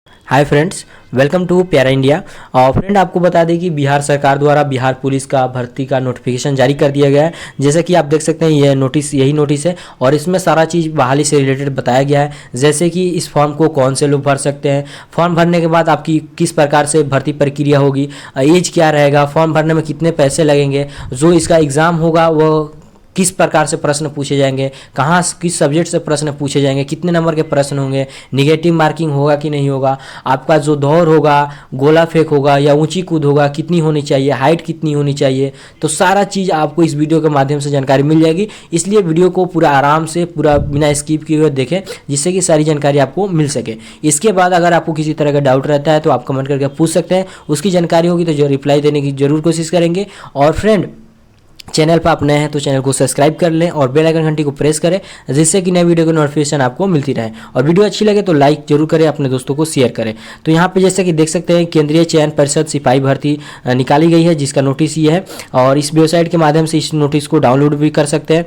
Hi friends, welcome to प्यारा India. और friend आपको बता दें कि बिहार सरकार द्वारा बिहार पुलिस का भर्ती का नोटिफिकेशन जारी कर दिया गया है। जैसे कि आप देख सकते हैं यही नोटिस है और इसमें सारा चीज़ बहाली से रिलेटेड बताया गया है। जैसे कि इस फॉर्म को कौन से लोग भर सकते हैं, फॉर्म भरने के बाद आपकी किस प्रकार से भर्ती प्रक्रिया होगी, एज क्या रहेगा, फॉर्म भरने में कितने पैसे लगेंगे, जो इसका एग्ज़ाम होगा वो किस प्रकार से प्रश्न पूछे जाएंगे, कहाँ किस सब्जेक्ट से प्रश्न पूछे जाएंगे, कितने नंबर के प्रश्न होंगे, निगेटिव मार्किंग होगा कि नहीं होगा, आपका जो दौड़ होगा, गोला फेंक होगा या ऊंची कूद होगा, कितनी होनी चाहिए, हाइट कितनी होनी चाहिए, तो सारा चीज़ आपको इस वीडियो के माध्यम से जानकारी मिल जाएगी। इसलिए वीडियो को पूरा आराम से पूरा बिना स्किप किए हुए देखें, जिससे कि सारी जानकारी आपको मिल सके। इसके बाद अगर आपको किसी तरह का डाउट रहता है तो आप कमेंट करके पूछ सकते हैं, उसकी जानकारी होगी तो जो रिप्लाई देने की जरूर कोशिश करेंगे। और फ्रेंड, चैनल पर आप नए हैं तो चैनल को सब्सक्राइब कर लें और बेल आइकन घंटी को प्रेस करें, जिससे कि नए वीडियो की नोटिफिकेशन आपको मिलती रहे। और वीडियो अच्छी लगे तो लाइक जरूर करें, अपने दोस्तों को शेयर करें। तो यहाँ पे जैसे कि देख सकते हैं, केंद्रीय चयन परिषद सिपाही भर्ती निकाली गई है, जिसका नोटिस ये है और इस वेबसाइट के माध्यम से इस नोटिस को डाउनलोड भी कर सकते हैं।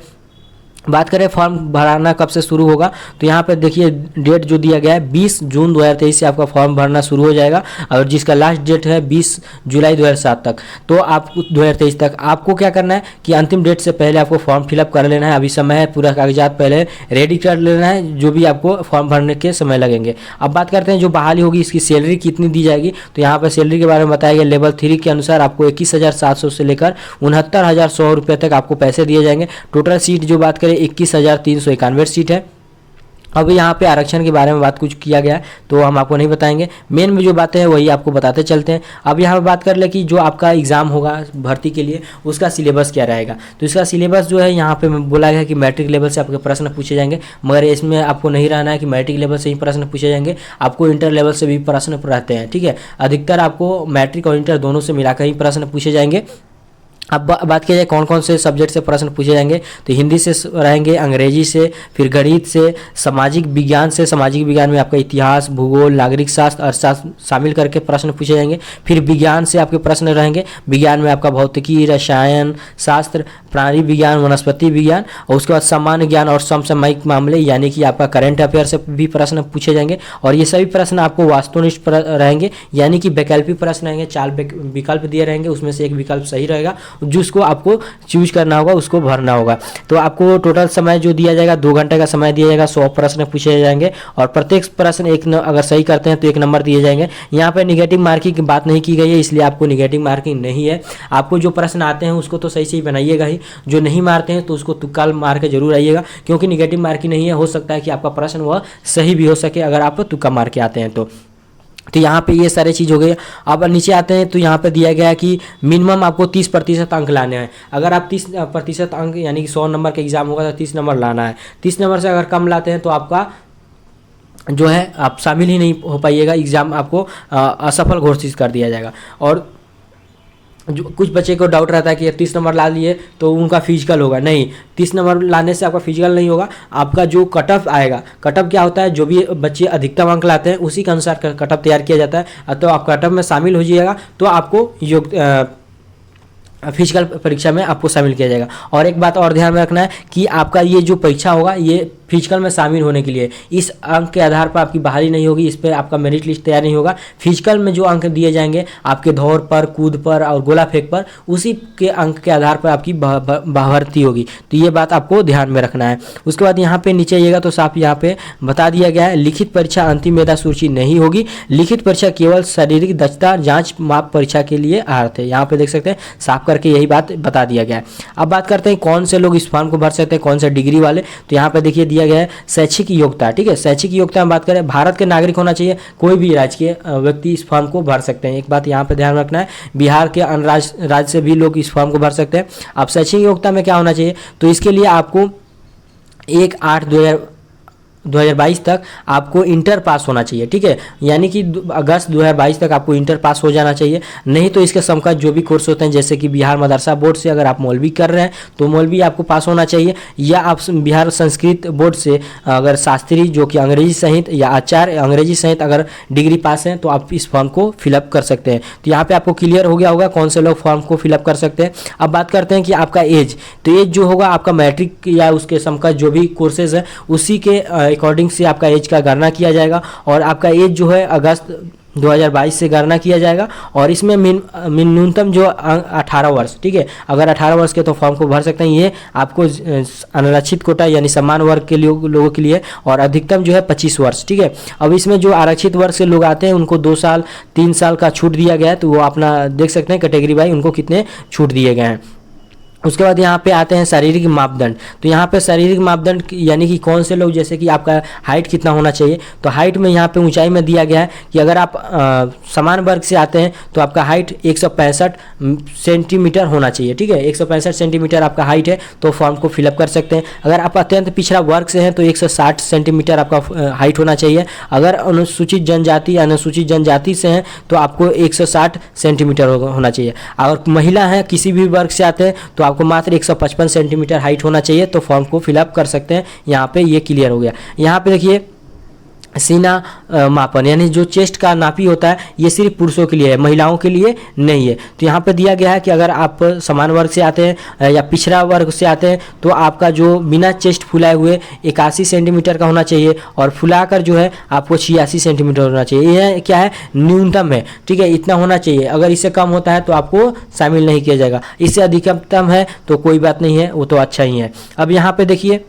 बात करें फॉर्म भरना कब से शुरू होगा, तो यहाँ पे देखिए डेट जो दिया गया है 20 जून 2023 से आपका फॉर्म भरना शुरू हो जाएगा और जिसका लास्ट डेट है 20 जुलाई 2007 तक। तो आप 2023 तक आपको क्या करना है कि अंतिम डेट से पहले आपको फॉर्म फिलअप कर लेना है। अभी समय है, पूरा कागजात पहले रेडी कर लेना है, जो भी आपको फॉर्म भरने के समय लगेंगे। अब बात करते हैं जो बहाली होगी, इसकी सैलरी कितनी दी जाएगी। तो यहाँ पर सैलरी के बारे में बताया गया, लेवल 3 के अनुसार आपको 21,700 से लेकर 69,100 रुपये तक आपको पैसे दिए जाएंगे। टोटल सीट जो बात करें 21,391 सीट है। अब यहाँ पे आरक्षण के बारे में बात कुछ किया गया है तो हम आपको नहीं बताएंगे, मेन में जो बातें हैं वही आपको बताते चलते हैं। अब यहाँ पे बात कर ले कि जो आपका एग्ज़ाम होगा भर्ती के लिए उसका सिलेबस क्या रहेगा। तो इसका सिलेबस जो है यहाँ पे बोला गया है कि मैट्रिक लेवल से आपके प्रश्न पूछे जाएंगे, मगर इसमें आपको नहीं रहना है कि मैट्रिक लेवल से ही प्रश्न पूछे जाएंगे, आपको इंटर लेवल से भी प्रश्न रहते हैं। ठीक है, अधिकतर आपको मैट्रिक और इंटर दोनों से मिलाकर ही प्रश्न पूछे जाएंगे। अब बात की जाए कौन कौन से सब्जेक्ट से प्रश्न पूछे जाएंगे, तो हिंदी से रहेंगे, अंग्रेजी से, फिर गणित से, सामाजिक विज्ञान से, सामाजिक विज्ञान में आपका इतिहास, भूगोल, नागरिक शास्त्र, अर्थशास्त्र शामिल करके प्रश्न पूछे जाएंगे। फिर विज्ञान से आपके प्रश्न रहेंगे, विज्ञान में आपका भौतिकी, रसायन शास्त्र, प्राणी विज्ञान, वनस्पति विज्ञान, और उसके बाद सामान्य ज्ञान और समसामयिक मामले यानी कि आपका करंट अफेयर से भी प्रश्न पूछे जाएंगे। और ये सभी प्रश्न आपको वास्तुनिष्ठ रहेंगे, यानी कि वैकल्पिक प्रश्न रहेंगे, 4 विकल्प दिए रहेंगे, उसमें से एक विकल्प सही रहेगा, जिसको आपको चूज करना होगा उसको भरना होगा। तो आपको टोटल समय जो दिया जाएगा 2 घंटे का समय दिया जाएगा, 100 प्रश्न पूछे जाएंगे और प्रत्येक प्रश्न अगर सही करते हैं तो 1 नंबर दिए जाएंगे। यहाँ पे निगेटिव मार्किंग की बात नहीं की गई है, इसलिए आपको निगेटिव मार्किंग नहीं है। आपको जो प्रश्न आते हैं उसको तो सही बनाइएगा ही, जो नहीं मारते हैं तो उसको तुक्का मार के जरूर आइएगा, क्योंकि निगेटिव मार्किंग नहीं है, हो सकता है कि आपका प्रश्न वह सही भी हो सके अगर आप तुक्का मार के आते हैं तो यहाँ पे ये सारे चीज़ हो गई। अब नीचे आते हैं तो यहाँ पे दिया गया है कि मिनिमम आपको 30% अंक लाने हैं। अगर आप 30% अंक यानी कि 100 नंबर का एग्जाम होगा तो 30 नंबर लाना है। 30 नंबर से अगर कम लाते हैं तो आपका जो है आप शामिल ही नहीं हो पाइएगा, एग्ज़ाम आपको असफल घोषित कर दिया जाएगा। और जो कुछ बच्चे को डाउट रहता है कि 30 नंबर ला लिए तो उनका फिजिकल होगा, नहीं, 30 नंबर लाने से आपका फिजिकल नहीं होगा। आपका जो कटअप आएगा, कटअप क्या होता है, जो भी बच्चे अधिकतम अंक लाते हैं उसी के अनुसार कटअप तैयार किया जाता है। तो आप कटअप में शामिल हो जाइएगा तो आपको फिजिकल परीक्षा में आपको शामिल किया जाएगा। और एक बात और ध्यान में रखना है कि आपका ये जो परीक्षा होगा ये फिजिकल में शामिल होने के लिए, इस अंक के आधार पर आपकी बहाली नहीं होगी, इस पर आपका मेरिट लिस्ट तैयार नहीं होगा। फिजिकल में जो अंक दिए जाएंगे आपके दौड़ पर, कूद पर और गोला फेंक पर, उसी के अंक के आधार पर आपकी भर्ती होगी। तो ये बात आपको ध्यान में रखना है। उसके बाद यहाँ पे नीचे आइएगा तो साफ यहाँ पे बता दिया गया है, लिखित परीक्षा अंतिम मेधा सूची नहीं होगी। लिखित परीक्षा केवल शारीरिक दक्षता जाँच माप परीक्षा के लिए अर्थ है। यहाँ पे देख सकते हैं साफ करके यही बात बता दिया गया है। अब बात करते हैं कौन से लोग इस फॉर्म को भर सकते हैं, कौन से डिग्री वाले। तो यहाँ पे देखिए दिया गया है शैक्षिक योग्यता। ठीक है, शैक्षिक योग्यता में बात करें, भारत के नागरिक होना चाहिए, कोई भी राज्य के व्यक्ति इस फॉर्म को भर सकते हैं। एक बात यहाँ पे ध्यान रखना है, बिहार के अन्य राज्य से भी लोग इस फॉर्म को भर सकते हैं। अब शैक्षिक योग्यता में क्या होना चाहिए, तो इसके लिए आपको 1/8/2022 तक आपको इंटर पास होना चाहिए। ठीक है, यानी कि अगस्त 2022 तक आपको इंटर पास हो जाना चाहिए। नहीं तो इसके समकक्ष जो भी कोर्स होते हैं, जैसे कि बिहार मदरसा बोर्ड से अगर आप मौलवी कर रहे हैं तो मौलवी आपको पास होना चाहिए, या आप बिहार संस्कृत बोर्ड से अगर शास्त्री जो कि अंग्रेजी सहित या आचार्य अंग्रेजी सहित अगर डिग्री पास हैं तो आप इस फॉर्म को फिलअप कर सकते हैं। तो यहाँ पे आपको क्लियर हो गया होगा कौन से लोग फॉर्म को फिलअप कर सकते हैं। अब बात करते हैं कि आपका एज, तो एज जो होगा आपका मैट्रिक या उसके समकक्ष जो भी कोर्सेज है उसी के अकॉर्डिंग से आपका एज का गणना किया जाएगा और आपका एज जो है अगस्त 2022 से गणना किया जाएगा। और इसमें न्यूनतम जो 18 वर्ष, ठीक है, अगर 18 वर्ष के तो फॉर्म को भर सकते हैं। ये आपको अनारक्षित कोटा यानी समान वर्ग के लोगों के लिए, और अधिकतम जो है 25 वर्ष, ठीक है। अब इसमें जो आरक्षित वर्ग से लोग आते हैं उनको 2 साल 3 साल का छूट दिया गया है, तो वो अपना देख सकते हैं कैटेगरी वाइज उनको कितने छूट दिए गए हैं। उसके बाद यहाँ पे आते हैं शारीरिक मापदंड। तो यहाँ पे शारीरिक मापदंड यानी कि कौन से लोग, जैसे कि आपका हाइट कितना होना चाहिए, तो हाइट में यहाँ पे ऊंचाई में दिया गया है कि अगर आप समान वर्ग से आते हैं तो आपका हाइट 165 सेंटीमीटर होना चाहिए, ठीक है। 165 सेंटीमीटर आपका हाइट है तो फॉर्म को फिलअप कर सकते हैं। अगर आप अत्यंत पिछड़ा वर्ग से हैं तो 160 सेंटीमीटर आपका हाइट होना चाहिए। अगर अनुसूचित जनजाति से हैं तो आपको 160 सेंटीमीटर होना चाहिए। अगर महिला है किसी भी वर्ग से आते हैं तो आपको मात्र 155 सेंटीमीटर हाइट होना चाहिए, तो फॉर्म को फिलअप कर सकते हैं। यहाँ पे ये क्लियर हो गया। यहाँ पे देखिए सीना मापन यानी जो चेस्ट का नापी होता है ये सिर्फ पुरुषों के लिए है, महिलाओं के लिए नहीं है। तो यहाँ पे दिया गया है कि अगर आप समान वर्ग से आते हैं या पिछड़ा वर्ग से आते हैं तो आपका जो बिना चेस्ट फुलाए हुए 81 सेंटीमीटर का होना चाहिए और फुलाकर जो है आपको 86 सेंटीमीटर होना चाहिए। यह क्या है, न्यूनतम है, ठीक है, इतना होना चाहिए। अगर इससे कम होता है तो आपको शामिल नहीं किया जाएगा, इससे अधिकतम है तो कोई बात नहीं है, वो तो अच्छा ही है। अब यहाँ पे देखिए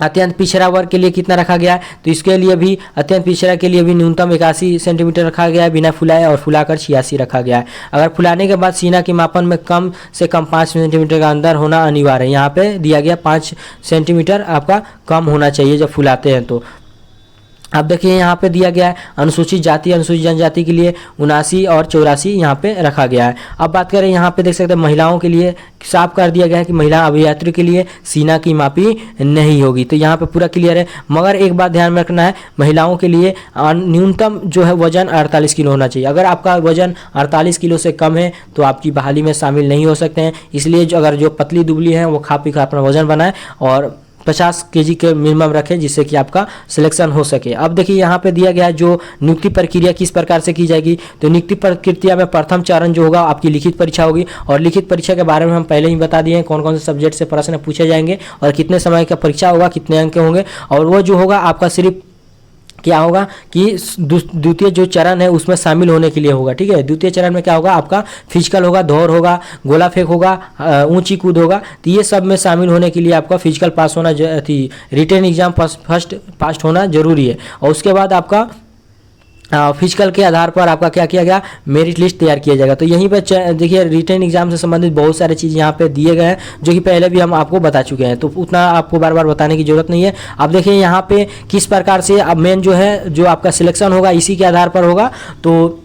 अत्यंत पिछड़ा वर्ग के लिए कितना रखा गया है, तो इसके लिए भी अत्यंत पिछड़ा के लिए भी न्यूनतम 81 सेंटीमीटर रखा गया है बिना फुलाए, और फुलाकर 86 रखा गया है। अगर फुलाने के बाद सीना के मापन में कम से कम 5 सेंटीमीटर का अंदर होना अनिवार्य है। यहाँ पे दिया गया 5 सेंटीमीटर आपका कम होना चाहिए जब फुलाते हैं तो। अब देखिए यहाँ पे दिया गया है अनुसूचित जाति अनुसूचित जनजाति के लिए 79 और 84 यहाँ पे रखा गया है। अब बात करें यहाँ पे देख सकते हैं महिलाओं के लिए साफ कर दिया गया है कि महिला अभियात्री के लिए सीना की मापी नहीं होगी, तो यहाँ पे पूरा क्लियर है। मगर एक बात ध्यान में रखना है, महिलाओं के लिए न्यूनतम जो है वजन 48 किलो होना चाहिए। अगर आपका वजन 48 किलो से कम है तो आपकी बहाली में शामिल नहीं हो सकते हैं। इसलिए अगर जो पतली दुबली हैं वो खा पी कर अपना वजन बनाए और 50 केजी के मिनिमम रखें जिससे कि आपका सिलेक्शन हो सके। अब देखिए यहाँ पे दिया गया है जो नियुक्ति प्रक्रिया किस प्रकार से की जाएगी, तो नियुक्ति प्रक्रिया में प्रथम चरण जो होगा आपकी लिखित परीक्षा होगी। और लिखित परीक्षा के बारे में हम पहले ही बता दिए हैं कौन कौन से सब्जेक्ट से प्रश्न पूछे जाएंगे और कितने समय का परीक्षा होगा, कितने अंक के होंगे। और वो जो होगा आपका सिर्फ क्या होगा कि द्वितीय जो चरण है उसमें शामिल होने के लिए होगा, ठीक है। द्वितीय चरण में क्या होगा, आपका फिजिकल होगा, दौड़ होगा, गोला फेंक होगा, ऊंची कूद होगा। तो ये सब में शामिल होने के लिए आपका फिजिकल पास होना, रिटन एग्जाम फर्स्ट पास होना जरूरी है। और उसके बाद आपका फिजिकल के आधार पर आपका क्या किया गया, मेरिट लिस्ट तैयार किया जाएगा। तो यहीं पे देखिए रिटन एग्जाम से संबंधित बहुत सारे चीज़ यहाँ पे दिए गए हैं जो कि पहले भी हम आपको बता चुके हैं, तो उतना आपको बार बार बताने की जरूरत नहीं है। अब देखिए यहाँ पे किस प्रकार से अब मेन जो है जो आपका सिलेक्शन होगा इसी के आधार पर होगा। तो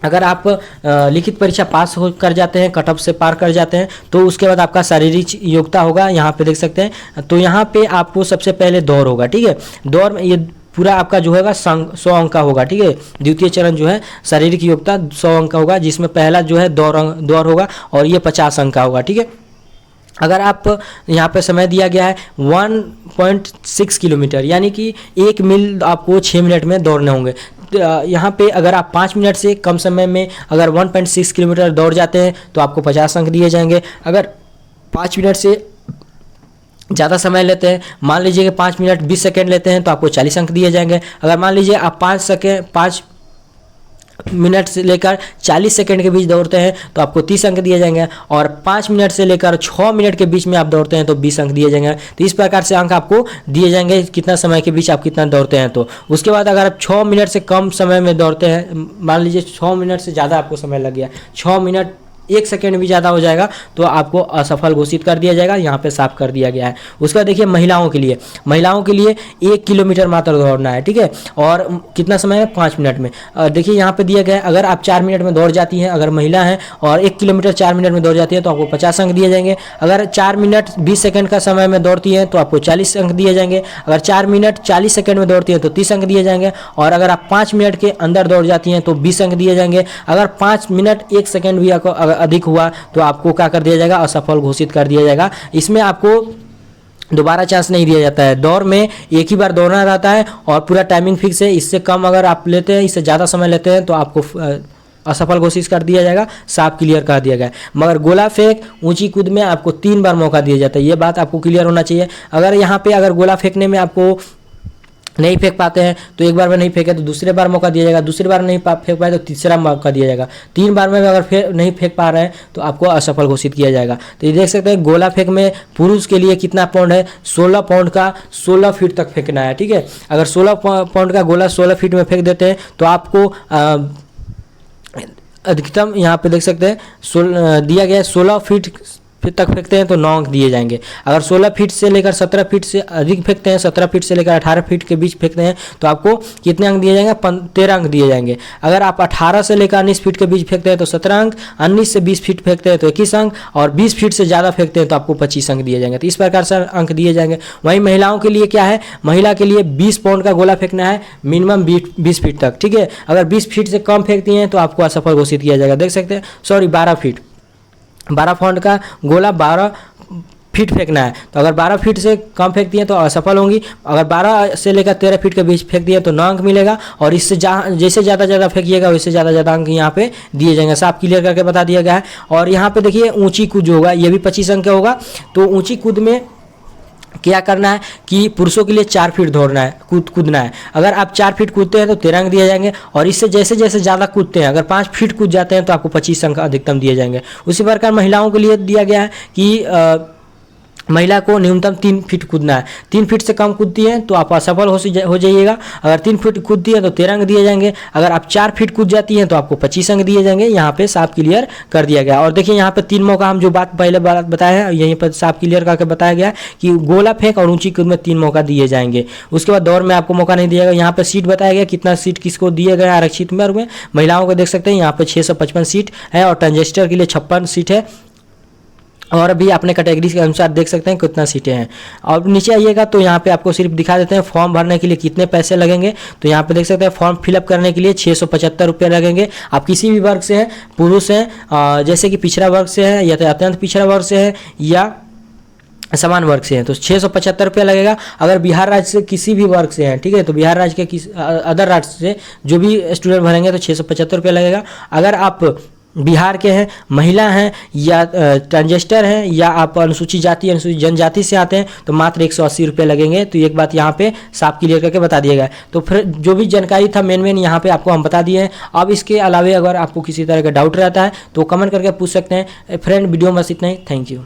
अगर आप लिखित परीक्षा पास हो कर जाते हैं, कट ऑफ से पार कर जाते हैं, तो उसके बाद आपका शारीरिक योग्यता होगा, यहाँ पे देख सकते हैं। तो यहाँ पे आपको सबसे पहले दौड़ होगा, ठीक है। दौड़ में ये पूरा आपका जो होगा 100 अंक का होगा, ठीक है। द्वितीय चरण जो है शारीरिक योग्यता 100 अंक का होगा, जिसमें पहला जो है दौड़ होगा और ये 50 अंक का होगा, ठीक है। अगर आप यहाँ पे समय दिया गया है 1.6 किलोमीटर यानी कि 1 मील आपको 6 मिनट में दौड़ने होंगे। यहाँ पे अगर आप 5 मिनट से कम समय में अगर 1.6 किलोमीटर दौड़ जाते हैं तो आपको 50 अंक दिए जाएंगे। अगर 5 मिनट से ज़्यादा समय लेते हैं, मान लीजिए कि 5 मिनट 20 सेकेंड लेते हैं तो आपको 40 अंक दिए जाएंगे। अगर मान लीजिए आप 5 मिनट से लेकर 40 सेकंड के बीच दौड़ते हैं तो आपको 30 अंक दिए जाएंगे। और 5 मिनट से लेकर 6 मिनट के बीच में आप दौड़ते हैं तो 20 अंक दिए जाएंगे। तो इस प्रकार से अंक आपको दिए जाएंगे कितना समय के बीच आप कितना दौड़ते हैं। तो उसके बाद अगर आप 6 मिनट से कम समय में दौड़ते हैं, मान लीजिए 6 मिनट से ज़्यादा आपको समय लग गया, 6 मिनट 1 सेकेंड भी ज़्यादा हो जाएगा तो आपको असफल घोषित कर दिया जाएगा। यहाँ पे साफ कर दिया गया है। उसका देखिए महिलाओं के लिए 1 किलोमीटर मात्र दौड़ना है, ठीक है। और कितना समय है, 5 मिनट में। देखिए यहाँ पे दिया गया है अगर आप 4 मिनट में दौड़ जाती हैं, अगर महिला हैं और 1 किलोमीटर 4 मिनट में दौड़ जाती है तो आपको 50 अंक दिए जाएंगे। अगर 4 मिनट 20 सेकंड का समय में दौड़ती हैं तो आपको 40 अंक दिए जाएंगे। अगर 4 मिनट 40 सेकंड में दौड़ती हैं तो 30 अंक दिए जाएंगे। और अगर आप 5 मिनट के अंदर दौड़ जाती हैं तो 20 अंक दिए जाएंगे। अगर 5 मिनट 1 सेकंड भी आपको अधिक हुआ तो आपको क्या कर दिया जाएगा, असफल घोषित कर दिया जाएगा। इसमें आपको दोबारा चांस नहीं दिया जाता है। दौड़ में एक ही बार दौड़ना रहता है और पूरा टाइमिंग फिक्स है। इससे कम अगर आप लेते हैं, इससे ज़्यादा समय लेते हैं तो आपको असफल घोषित कर दिया जाएगा, साफ क्लियर कर दिया गया है। मगर गोला फेंक ऊंची कूद में आपको 3 बार मौका दिया जाता है, ये बात आपको क्लियर होना चाहिए। अगर यहाँ पे अगर गोला फेंकने में आपको नहीं फेंक पाते हैं तो एक बार में नहीं फेंके तो दूसरे बार मौका दिया जाएगा, दूसरी बार नहीं फेंक पाए तो तीसरा मौका दिया जाएगा, 3 बार में अगर नहीं फेंक पा रहे हैं तो आपको असफल घोषित किया जाएगा। तो ये देख सकते हैं गोला फेंक में पुरुष के लिए कितना पाउंड है, 16 पाउंड का 16 फीट तक फेंकना है। ठीक है, अगर 16 पाउंड का गोला 16 फीट में फेंक देते हैं तो आपको अधिकतम यहाँ पे देख सकते हैं दिया गया है 16 फीट तक फेंकते हैं तो 9 अंक दिए जाएंगे। अगर 16 फीट से लेकर 17 फीट से अधिक फेंकते हैं, 17 फीट से लेकर 18 फीट के बीच फेंकते हैं तो आपको कितने अंक दिए जाएंगे, 13 अंक दिए जाएंगे। अगर आप 18 से लेकर 19 फीट के बीच फेंकते हैं तो 17 अंक, 19 से 20 फीट फेंकते हैं तो 21 अंक, और 20 फीट से ज़्यादा फेंकते हैं तो आपको 25 अंक दिए जाएंगे। तो इस प्रकार से अंक दिए जाएंगे। वहीं महिलाओं के लिए क्या है, महिला के लिए 20 पाउंड का गोला फेंकना है मिनिमम 20 फीट तक। ठीक है, अगर 20 फीट से कम फेंकती हैं तो आपको असफल घोषित किया जाएगा। देख सकते हैं 12 फीट, 12 पाउंड का गोला 12 फीट फेंकना है। तो अगर 12 फीट से कम फेंकती हैं तो असफल होंगी। अगर 12 से लेकर 13 फीट के बीच फेंकती हैं तो 9 अंक मिलेगा, और इससे जैसे ज़्यादा फेंकिएगा वैसे ज़्यादा अंक यहाँ पे दिए जाएंगे। साफ क्लियर करके बता दिया गया है। और यहाँ पे देखिए ऊंची कूद जो होगा ये भी 25 अंक का होगा। तो ऊंची कूद में क्या करना है कि पुरुषों के लिए 4 फीट दौड़ना है, कूदना है। अगर आप 4 फीट कूदते हैं तो 13 अंक दिए जाएंगे, और इससे जैसे जैसे ज़्यादा कूदते हैं, अगर 5 फीट कूद जाते हैं तो आपको 25 अंक अधिकतम दिए जाएंगे। उसी प्रकार महिलाओं के लिए दिया गया है कि महिला को न्यूनतम 3 फीट कूदना है। 3 फीट से कम कूदती हैं तो आप असफल हो जाइएगा। अगर 3 फीट कूदती है तो 13 अंक दिए जाएंगे। अगर आप 4 फीट कूद जाती हैं तो आपको 25 अंक दिए जाएंगे। यहाँ पे साफ क्लियर कर दिया गया। और देखिए यहाँ पे 3 मौका, हम जो पहले बात बताया है यहीं पर साफ क्लियर करके बताया गया कि गोला फेंक और ऊंची कूद में 3 मौका दिए जाएंगे। उसके बाद दौड़ में आपको मौका नहीं दिया जाएगा। यहाँ पे सीट बताया गया कितना सीट किसको दिए गए आरक्षित वर्ग में। महिलाओं को देख सकते हैं यहाँ पे 655 सीट है, और ट्रांसजेंडर के लिए 56 सीट है, और अभी अपने कैटेगरी के अनुसार देख सकते हैं कितना सीटें हैं। और नीचे आइएगा तो यहाँ पे आपको सिर्फ दिखा देते हैं फॉर्म भरने के लिए कितने पैसे लगेंगे। तो यहाँ पे देख सकते हैं फॉर्म फिलअप करने के लिए 675 रुपये लगेंगे। आप किसी भी वर्ग से हैं, पुरुष हैं, जैसे कि पिछड़ा वर्ग से हैं या तो अत्यंत पिछड़ा वर्ग से हैं या समान वर्ग से हैं, तो 675 रुपया लगेगा। अगर बिहार राज्य से किसी भी वर्ग से हैं, ठीक है, तो बिहार राज्य के अदर राज्य से जो भी स्टूडेंट भरेंगे तो 675 रुपया लगेगा। अगर आप बिहार के हैं, महिला हैं या ट्रांसजेंडर हैं या आप अनुसूचित जाति अनुसूचित जनजाति से आते हैं तो मात्र 180 रुपये लगेंगे। तो एक बात यहाँ पे साफ क्लियर करके बता दिया गया है। तो फिर जो भी जानकारी था मेन यहाँ पे आपको हम बता दिए हैं। अब इसके अलावा अगर आपको किसी तरह का डाउट रहता है तो कमेंट करके पूछ सकते हैं। फ्रेंड वीडियो में बस इतना ही। Thank you.